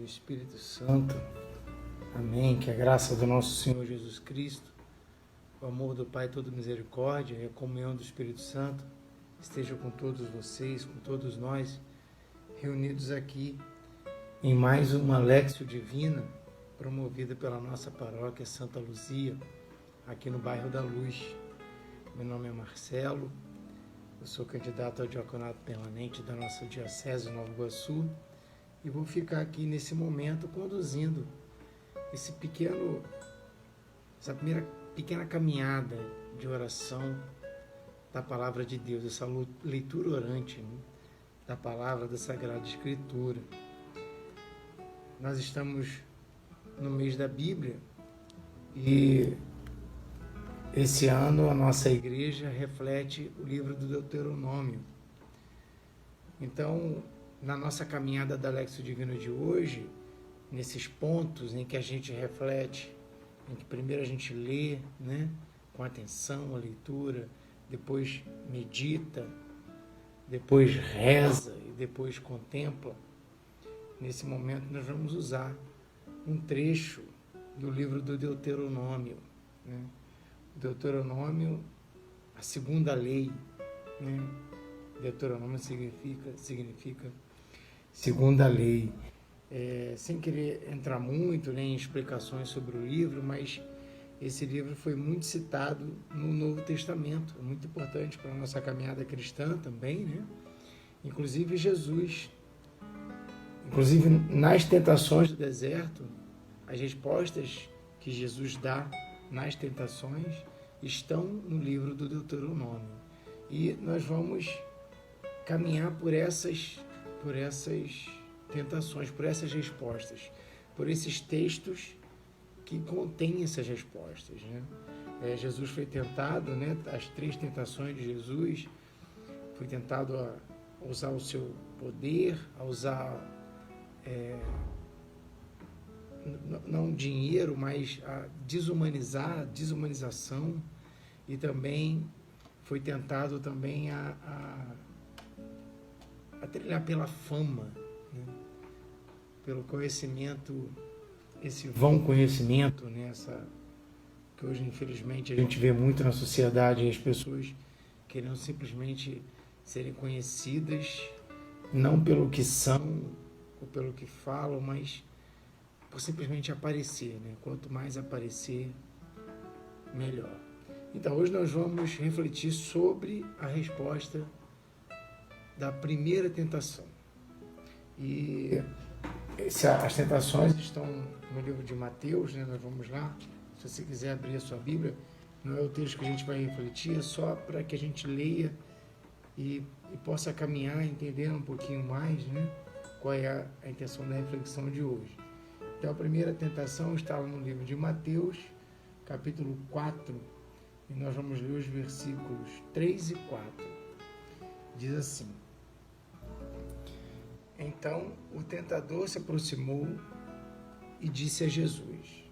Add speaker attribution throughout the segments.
Speaker 1: Espírito Santo. Amém. Que a graça do nosso Senhor Jesus Cristo, o amor do Pai toda misericórdia e a comunhão do Espírito Santo esteja com todos vocês, com todos nós, reunidos aqui em mais uma Lectio Divina, promovida pela nossa paróquia Santa Luzia, aqui no bairro da Luz. Meu nome é Marcelo, eu sou candidato ao diaconato permanente da nossa Diocese Nova Iguaçu e vou ficar aqui nesse momento conduzindo essa primeira pequena caminhada de oração da Palavra de Deus, essa leitura orante, né, da Palavra da Sagrada Escritura. Nós estamos no mês da Bíblia e esse ano a nossa igreja reflete o livro do Deuteronômio. Então, na nossa caminhada da Lectio Divina de hoje, nesses pontos em que a gente reflete, em que primeiro a gente lê, né, com atenção a leitura, depois medita, depois reza e depois contempla, nesse momento nós vamos usar um trecho do livro do Deuteronômio, né? Deuteronômio, a segunda lei, né? Deuteronômio significa segunda lei. Sem querer entrar muito, né, em explicações sobre o livro, mas esse livro foi muito citado no Novo Testamento, muito importante para a nossa caminhada cristã também, né? Inclusive Jesus, nas tentações do deserto, as respostas que Jesus dá nas tentações estão no livro do Deuteronômio. E nós vamos caminhar por essas tentações, por essas respostas, por esses textos que contêm essas respostas, né? Jesus foi tentado, né? As 3 tentações de Jesus, foi tentado a usar o seu poder, a usar não dinheiro, mas a desumanização, e também foi tentado também a trilhar pela fama, né? Pelo conhecimento, esse vão conhecimento, né? Que hoje infelizmente a gente vê muito na sociedade, as pessoas querendo simplesmente serem conhecidas, não pelo que são ou pelo que falam, mas por simplesmente aparecer, né? Quanto mais aparecer, melhor. Então, hoje nós vamos refletir sobre a resposta da primeira tentação. E as tentações estão no livro de Mateus, né? Nós vamos lá. Se você quiser abrir a sua Bíblia, não é o texto que a gente vai refletir, é só para que a gente leia e possa caminhar entendendo um pouquinho mais, né, qual é a intenção da reflexão de hoje. Então, a primeira tentação está no livro de Mateus, capítulo 4, e nós vamos ler os versículos 3 e 4. Diz assim: Então o tentador se aproximou e disse a Jesus: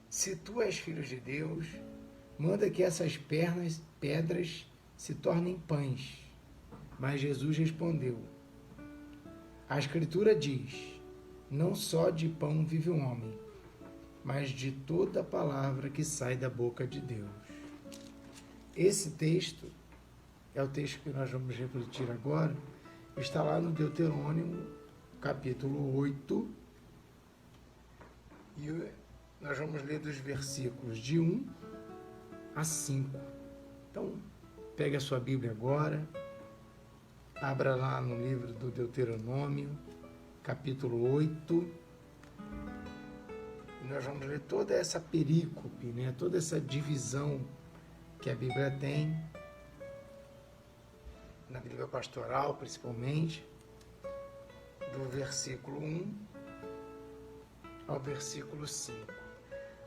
Speaker 1: Se tu és filho de Deus, manda que essas pedras se tornem pães. Mas Jesus respondeu: A Escritura diz: Não só de pão vive o homem, mas de toda palavra que sai da boca de Deus. Esse texto é o texto que nós vamos refletir agora. Está lá no Deuteronômio, capítulo 8, e nós vamos ler dos versículos de 1 a 5. Então, pegue a sua Bíblia agora, abra lá no livro do Deuteronômio, capítulo 8, e nós vamos ler toda essa perícope, né? Toda essa divisão que a Bíblia tem, na Bíblia pastoral principalmente, do versículo 1 ao versículo 5.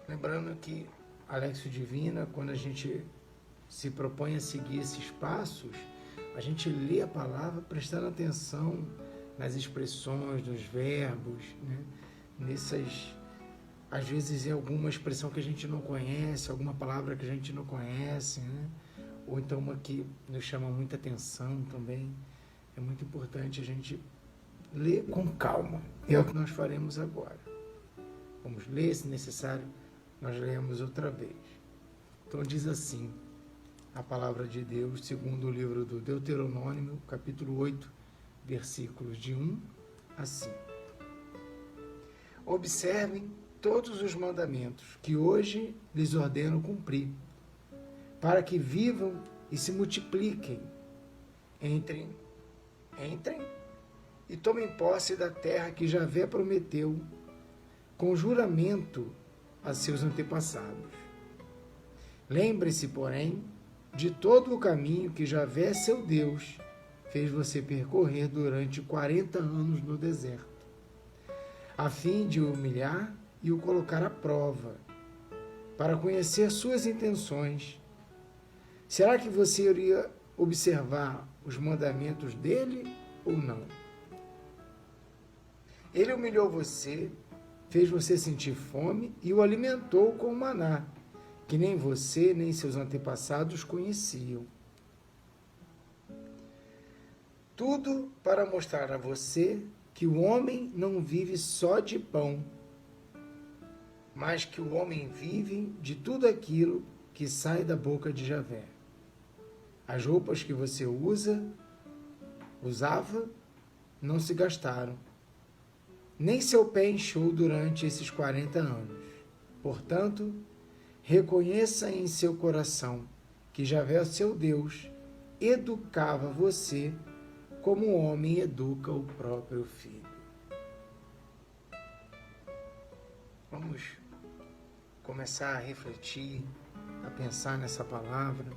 Speaker 1: Lembrando que a Lectio Divina, quando a gente se propõe a seguir esses passos, a gente lê a palavra prestando atenção nas expressões, nos verbos, né? Às vezes é alguma expressão que a gente não conhece, alguma palavra que a gente não conhece, né? Ou então uma que nos chama muita atenção também. É muito importante a gente lê com calma. É o que nós faremos agora. Vamos ler, se necessário, nós lemos outra vez. Então diz assim a palavra de Deus, segundo o livro do Deuteronômio, capítulo 8, versículos de 1 a 5. Observem todos os mandamentos que hoje lhes ordeno cumprir, para que vivam e se multipliquem. Entrem e tomem posse da terra que Javé prometeu com juramento a seus antepassados. Lembre-se, porém, de todo o caminho que Javé, seu Deus, fez você percorrer durante 40 anos no deserto, a fim de o humilhar e o colocar à prova, para conhecer suas intenções. Será que você iria observar os mandamentos dele ou não? Ele humilhou você, fez você sentir fome e o alimentou com o maná, que nem você nem seus antepassados conheciam. Tudo para mostrar a você que o homem não vive só de pão, mas que o homem vive de tudo aquilo que sai da boca de Javé. As roupas que você usava, não se gastaram, nem seu pé inchou durante esses 40 anos. Portanto, reconheça em seu coração que Javé, seu Deus, educava você como o homem educa o próprio filho. Vamos começar a refletir, a pensar nessa palavra.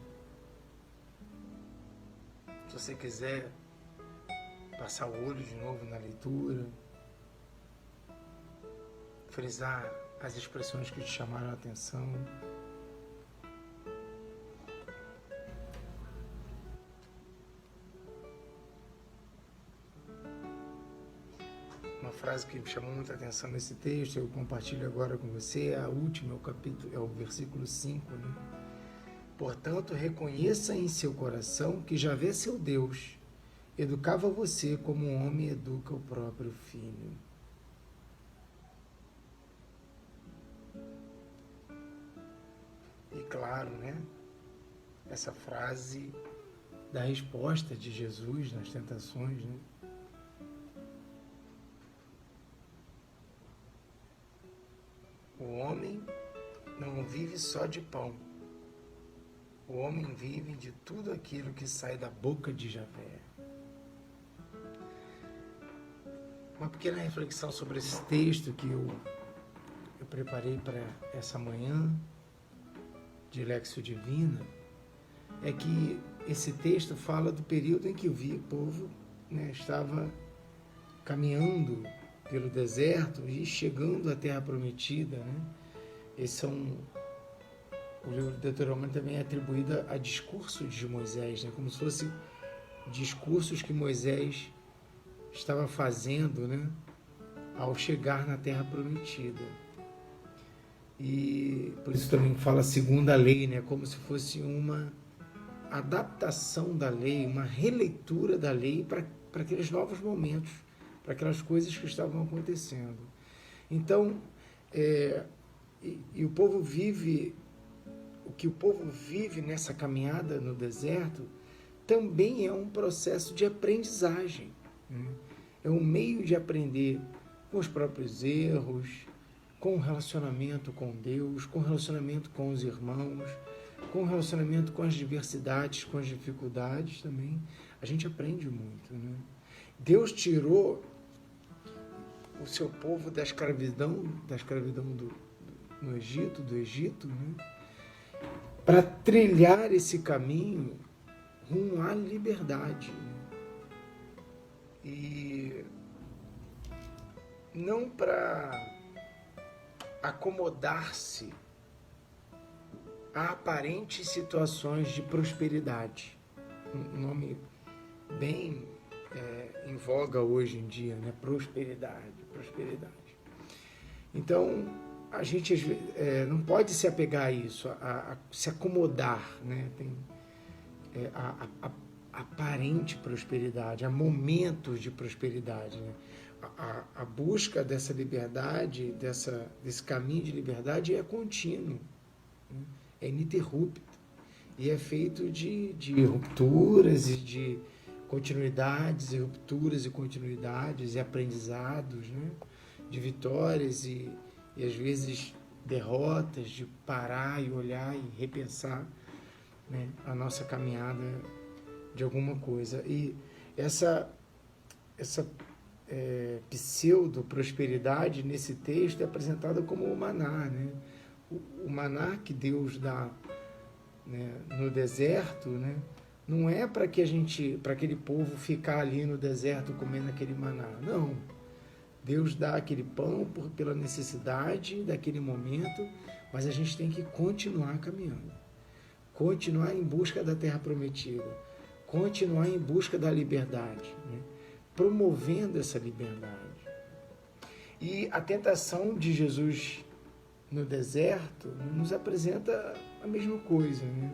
Speaker 1: Se você quiser passar o olho de novo na leitura, frisar as expressões que te chamaram a atenção. Uma frase que me chamou muita atenção nesse texto, eu compartilho agora com você, a última, é o versículo 5, né? Portanto, reconheça em seu coração que Javé, seu Deus, educava você como um homem educa o próprio filho. E claro, né? Essa frase da resposta de Jesus nas tentações, né? O homem não vive só de pão. O homem vive de tudo aquilo que sai da boca de Javé. Uma pequena reflexão sobre esse texto que eu preparei para essa manhã de Lexio Divina é que esse texto fala do período em que o povo, né, estava caminhando pelo deserto e chegando à Terra Prometida, né? O livro do Deuteronômio também é atribuído a discursos de Moisés, né? Como se fossem discursos que Moisés estava fazendo, né, ao chegar na Terra Prometida. E por isso também fala segundo a lei, né, como se fosse uma adaptação da lei, uma releitura da lei para aqueles novos momentos, para aquelas coisas que estavam acontecendo. Então, o povo vive, o que o povo vive nessa caminhada no deserto também é um processo de aprendizagem, né? É um meio de aprender com os próprios erros, com o relacionamento com Deus, com o relacionamento com os irmãos, com o relacionamento com as diversidades, com as dificuldades também. A gente aprende muito, né? Deus tirou o seu povo da escravidão no Egito, do Egito, né, para trilhar esse caminho rumo à liberdade. E não para acomodar-se a aparentes situações de prosperidade. Um nome bem em voga hoje em dia, né? Prosperidade. Então, a gente não pode se apegar a isso, a se acomodar, né? aparente prosperidade, há momentos de prosperidade, né? A busca dessa liberdade, desse caminho de liberdade é contínuo, né? É ininterrupto e é feito de rupturas e de continuidades e rupturas e continuidades e aprendizados, né? De vitórias e às vezes derrotas, de parar e olhar e repensar, né, a nossa caminhada de alguma coisa. E essa pseudo-prosperidade nesse texto é apresentada como o maná, né? O maná que Deus dá, né, no deserto, né, não é para aquele povo ficar ali no deserto comendo aquele maná, não. Deus dá aquele pão pela necessidade daquele momento, mas a gente tem que continuar caminhando, continuar em busca da terra prometida, continuar em busca da liberdade, né? Promovendo essa liberdade. E a tentação de Jesus no deserto nos apresenta a mesma coisa, né?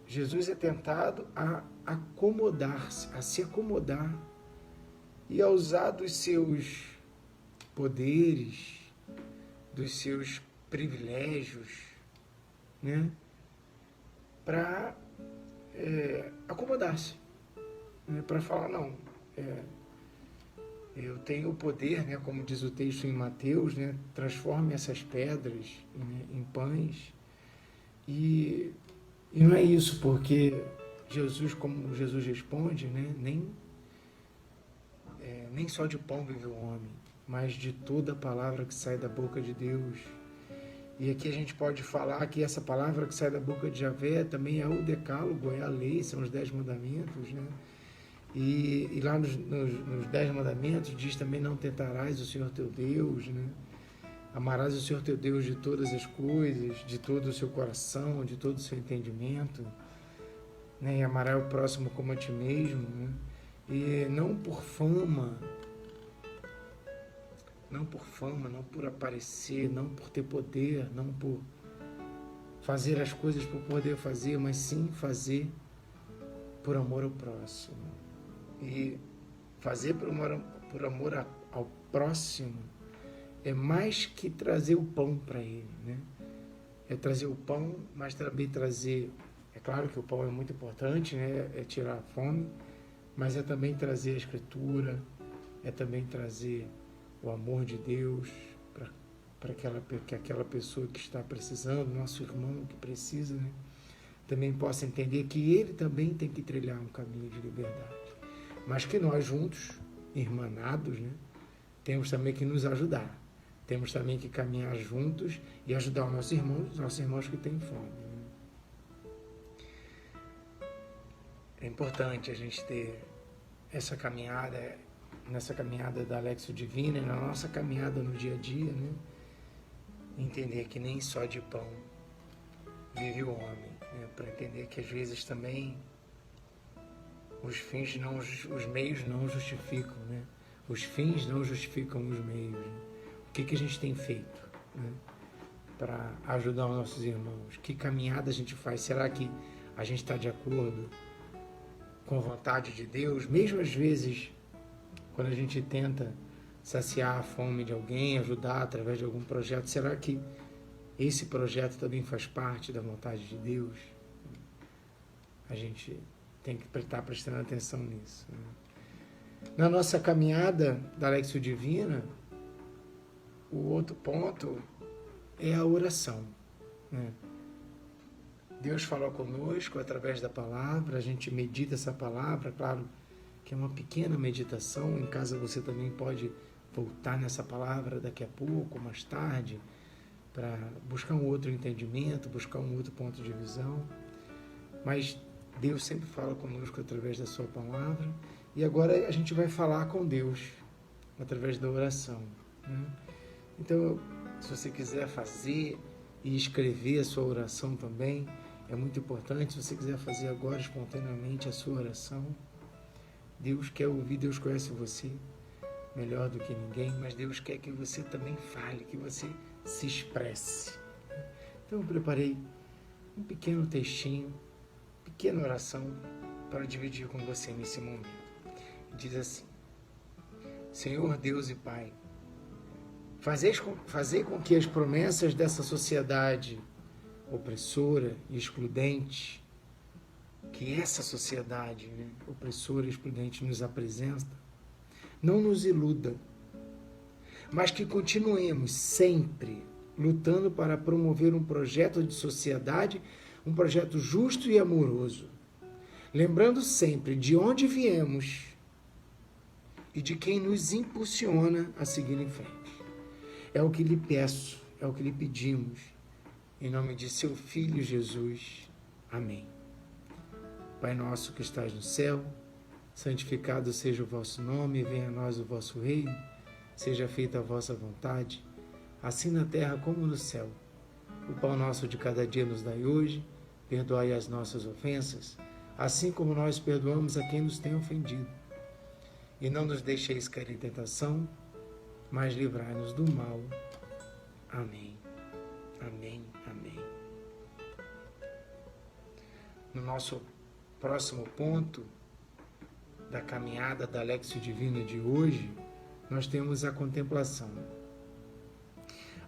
Speaker 1: Jesus é tentado a acomodar-se, a se acomodar e a usar dos seus poderes, dos seus privilégios, né, para acomodar-se, né, para falar, não, eu tenho o poder, né, como diz o texto em Mateus, né, transforme essas pedras, né, em pães, e não é isso, porque Jesus, como Jesus responde, né, nem só de pão vive o homem, mas de toda a palavra que sai da boca de Deus. E aqui a gente pode falar que essa palavra que sai da boca de Javé também é o decálogo, é a lei, são os 10 mandamentos, né? E lá nos 10 mandamentos diz também: não tentarás o Senhor teu Deus, né? Amarás o Senhor teu Deus de todas as coisas, de todo o seu coração, de todo o seu entendimento, né? E amarás o próximo como a ti mesmo, né? E não por fama, não por aparecer, não por ter poder, não por fazer as coisas por poder fazer, mas sim fazer por amor ao próximo. E fazer por amor ao próximo é mais que trazer o pão para ele, né? É trazer o pão, mas também trazer, é claro que o pão é muito importante, né? É tirar a fome, mas é também trazer a Escritura, é também trazer o amor de Deus para aquela pessoa que está precisando, nosso irmão que precisa, né, também possa entender que ele também tem que trilhar um caminho de liberdade. Mas que nós juntos, irmanados, né, temos também que nos ajudar. Temos também que caminhar juntos e ajudar os nossos irmãos que têm fome. Né? É importante a gente ter essa caminhada, nessa caminhada da Lexio Divina, na nossa caminhada no dia a dia, né? Entender que nem só de pão vive o homem, né? Para entender que às vezes também os meios não justificam, né? Os fins não justificam os meios. Né? O que a gente tem feito, né, para ajudar os nossos irmãos? Que caminhada a gente faz? Será que a gente está de acordo com a vontade de Deus? Mesmo às vezes, quando a gente tenta saciar a fome de alguém, ajudar através de algum projeto, será que esse projeto também faz parte da vontade de Deus? A gente tem que estar prestando atenção nisso. Né? Na nossa caminhada da Lexio Divina, o outro ponto é a oração. Né? Deus fala conosco através da palavra, a gente medita essa palavra, claro que é uma pequena meditação, em casa você também pode voltar nessa palavra daqui a pouco, mais tarde, para buscar um outro entendimento, buscar um outro ponto de visão, mas Deus sempre fala conosco através da sua palavra, e agora a gente vai falar com Deus através da oração. Né? Então, se você quiser fazer e escrever a sua oração também, é muito importante. Se você quiser fazer agora espontaneamente a sua oração, Deus quer ouvir, Deus conhece você melhor do que ninguém, mas Deus quer que você também fale, que você se expresse. Então eu preparei um pequeno textinho pequena oração para dividir com você nesse momento. Diz assim: Senhor Deus e Pai, fazei com que as promessas dessa sociedade opressora e excludente, que essa sociedade, opressora e excludente nos apresenta, não nos iluda, mas que continuemos sempre lutando para promover um projeto de sociedade, um projeto justo e amoroso, lembrando sempre de onde viemos e de quem nos impulsiona a seguir em frente. É o que lhe peço, é o que lhe pedimos, em nome de seu Filho Jesus. Amém. Pai nosso que estás no céu, santificado seja o vosso nome, venha a nós o vosso reino, seja feita a vossa vontade, assim na terra como no céu. O pão nosso de cada dia nos dai hoje, perdoai as nossas ofensas, assim como nós perdoamos a quem nos tem ofendido. E não nos deixeis cair em tentação, mas livrai-nos do mal. Amém. Amém. Amém. No nosso próximo ponto da caminhada da Lexio Divina de hoje, nós temos a contemplação.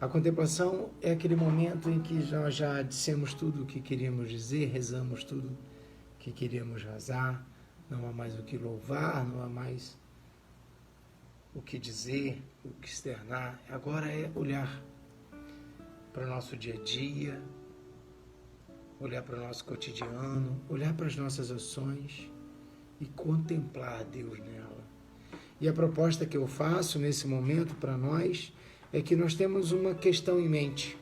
Speaker 1: A contemplação é aquele momento em que nós já dissemos tudo o que queríamos dizer, rezamos tudo o que queríamos rezar, não há mais o que louvar, não há mais o que dizer, o que externar. Agora é olhar para o nosso dia a dia, olhar para o nosso cotidiano, olhar para as nossas ações e contemplar a Deus nela. E a proposta que eu faço nesse momento para nós é que nós temos uma questão em mente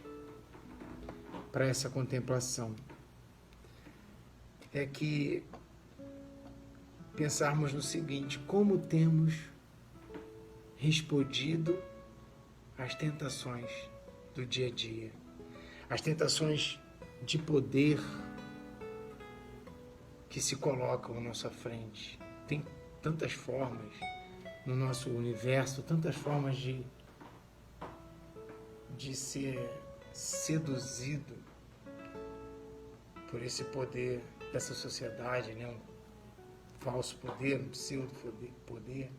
Speaker 1: para essa contemplação. É que pensarmos no seguinte: como temos respondido às tentações do dia a dia, as tentações de poder que se colocam à nossa frente. Tem tantas formas no nosso universo, tantas formas de ser seduzido por esse poder dessa sociedade, um falso poder, um pseudo-poder.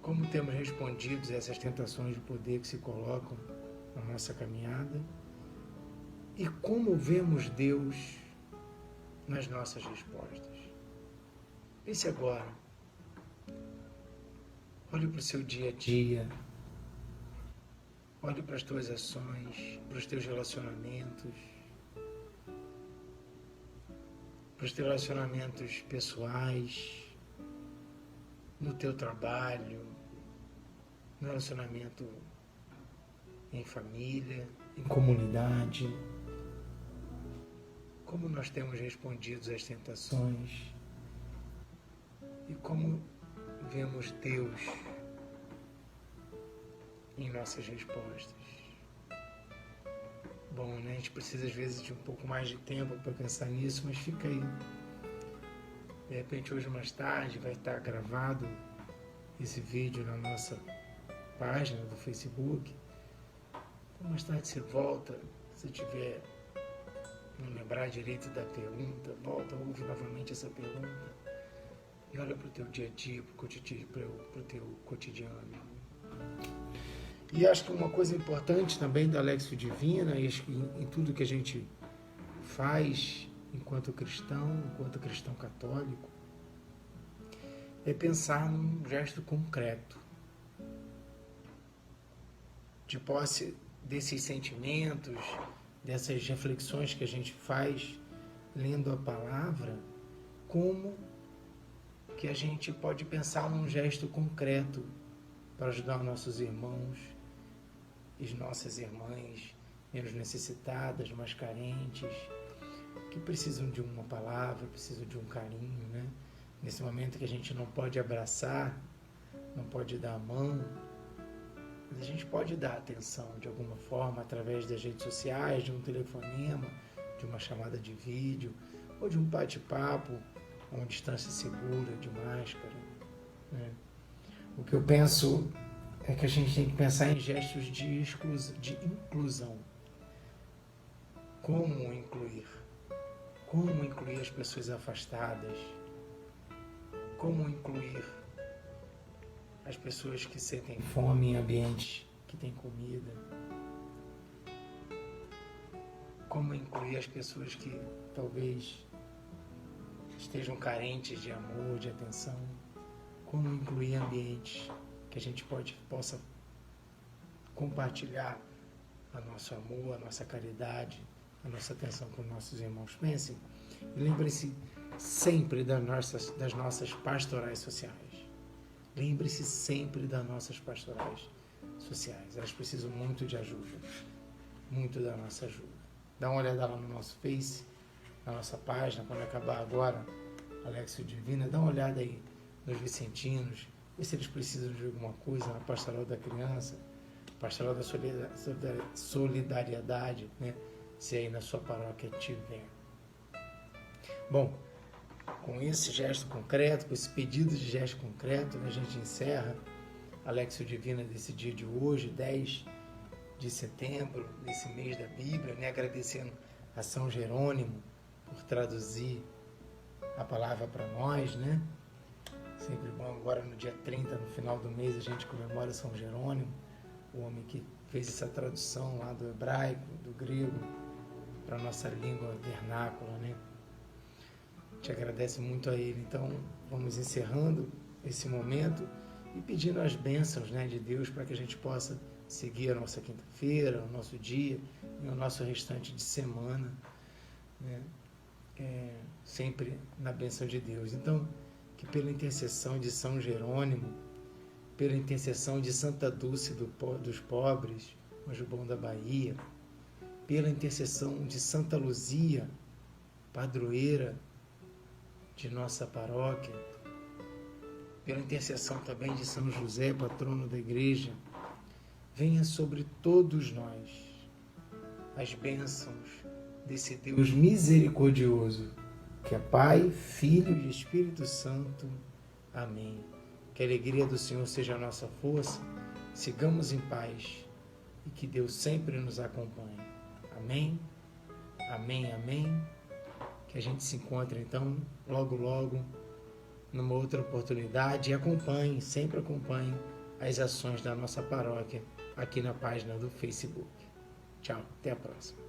Speaker 1: Como temos respondido a essas tentações de poder que se colocam na nossa caminhada e como vemos Deus nas nossas respostas. Pense agora, olhe para o seu dia a dia, olhe para as tuas ações, para os teus relacionamentos, para os teus relacionamentos pessoais, no teu trabalho, no relacionamento em família, em comunidade. Como nós temos respondido às tentações e como vemos Deus em nossas respostas. Bom, a gente precisa às vezes de um pouco mais de tempo para pensar nisso, mas fica aí. De repente hoje mais tarde vai estar gravado esse vídeo na nossa página do Facebook. Então mais tarde você volta, se tiver não lembrar direito da pergunta, volta, ouve novamente essa pergunta e olha para o teu dia a dia, para o teu cotidiano. E acho que uma coisa importante também da Lexio Divina, e acho que em tudo que a gente faz enquanto cristão católico, é pensar num gesto concreto de posse desses sentimentos, dessas reflexões que a gente faz lendo a palavra, como que a gente pode pensar num gesto concreto para ajudar os nossos irmãos e nossas irmãs menos necessitadas, mais carentes, que precisam de uma palavra, precisam de um carinho, Nesse momento que a gente não pode abraçar, não pode dar a mão, mas a gente pode dar atenção de alguma forma através das redes sociais, de um telefonema, de uma chamada de vídeo ou de um bate-papo a uma distância segura, de máscara. O que eu penso é que a gente tem que pensar em gestos de inclusão. Como incluir? como incluir as pessoas afastadas, como incluir as pessoas que sentem fome em ambientes que têm comida, como incluir as pessoas que talvez estejam carentes de amor, de atenção, como incluir ambientes que a gente possa compartilhar o nosso amor, a nossa caridade, a nossa atenção com nossos irmãos. Pensem e lembrem-se sempre das nossas pastorais sociais. Lembre-se sempre das nossas pastorais sociais. Elas precisam muito de ajuda, muito da nossa ajuda. Dá uma olhada lá no nosso Face, na nossa página, quando acabar agora, Alexio Divina, dá uma olhada aí nos vicentinos, vê se eles precisam de alguma coisa, na pastoral da criança, pastoral da solidariedade, né? Se aí na sua paróquia tiver. Bom, com esse gesto concreto, com esse pedido de gesto concreto, a gente encerra Alexio Divina desse dia de hoje, 10 de setembro, desse mês da Bíblia, né? Agradecendo a São Jerônimo por traduzir a palavra para nós, né? Sempre bom, agora no dia 30, no final do mês, a gente comemora São Jerônimo, o homem que fez essa tradução lá do hebraico, do grego, para a nossa língua vernácula, né? Te agradece muito a ele. Então, vamos encerrando esse momento e pedindo as bênçãos, né, de Deus para que a gente possa seguir a nossa quinta-feira, o nosso dia e o nosso restante de semana, né? Sempre na bênção de Deus. Então, que pela intercessão de São Jerônimo, pela intercessão de Santa Dulce dos pobres, anjo bom da Bahia, pela intercessão de Santa Luzia, padroeira de nossa paróquia, pela intercessão também de São José, patrono da igreja, venha sobre todos nós as bênçãos desse Deus misericordioso, que é Pai, Filho e Espírito Santo. Amém. Que a alegria do Senhor seja a nossa força, sigamos em paz e que Deus sempre nos acompanhe. Amém, amém, amém. Que a gente se encontre então logo, logo, numa outra oportunidade e sempre acompanhe as ações da nossa paróquia aqui na página do Facebook. Tchau, até a próxima.